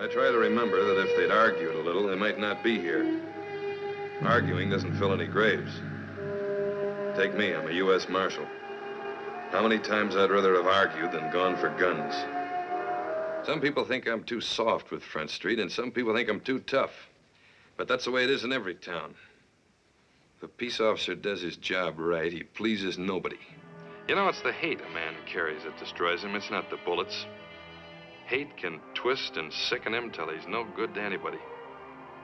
I try to remember that if they'd argued a little, they might not be here. Arguing doesn't fill any graves. Take me, I'm a U.S. Marshal. How many times I'd rather have argued than gone for guns. Some people think I'm too soft with Front Street, and some people think I'm too tough. But that's the way it is in every town. If a peace officer does his job right, he pleases nobody. You know, it's the hate a man carries that destroys him. It's not the bullets. Hate can twist and sicken him till he's no good to anybody,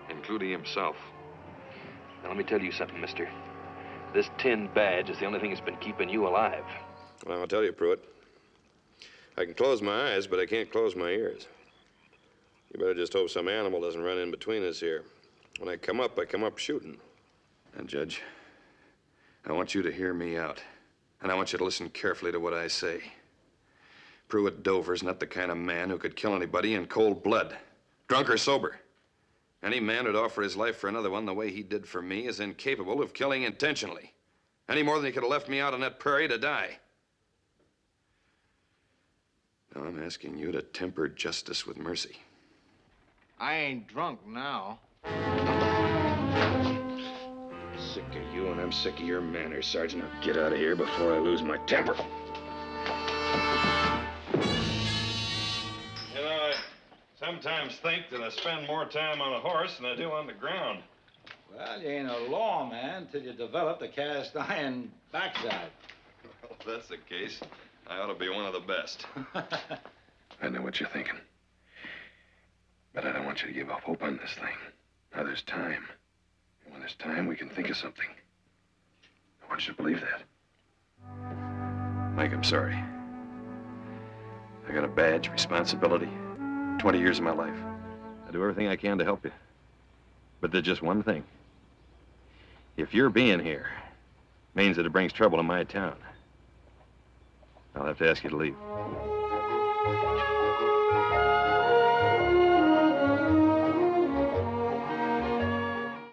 including himself. Now, let me tell you something, mister. This tin badge is the only thing that's been keeping you alive. Well, I'll tell you, Pruitt. I can close my eyes, but I can't close my ears. You better just hope some animal doesn't run in between us here. When I come up shooting. And, Judge, I want you to hear me out. And I want you to listen carefully to what I say. Pruitt Dover's not the kind of man who could kill anybody in cold blood, drunk or sober. Any man who'd offer his life for another one the way he did for me is incapable of killing intentionally. Any more than he could have left me out on that prairie to die. Now I'm asking you to temper justice with mercy. I ain't drunk now. Sick of you, and I'm sick of your manners, Sergeant. Now get out of here before I lose my temper. You know, I sometimes think that I spend more time on a horse than I do on the ground. Well, you ain't a lawman until you develop the cast iron backside. Well, if that's the case, I ought to be one of the best. I know what you're thinking. But I don't want you to give up hope on this thing. Now there's time. And when there's time, we can think of something. I want you to believe that. Mike, I'm sorry. I got a badge, responsibility, 20 years of my life. I do everything I can to help you. But there's just one thing. If your being here means that it brings trouble to my town, I'll have to ask you to leave.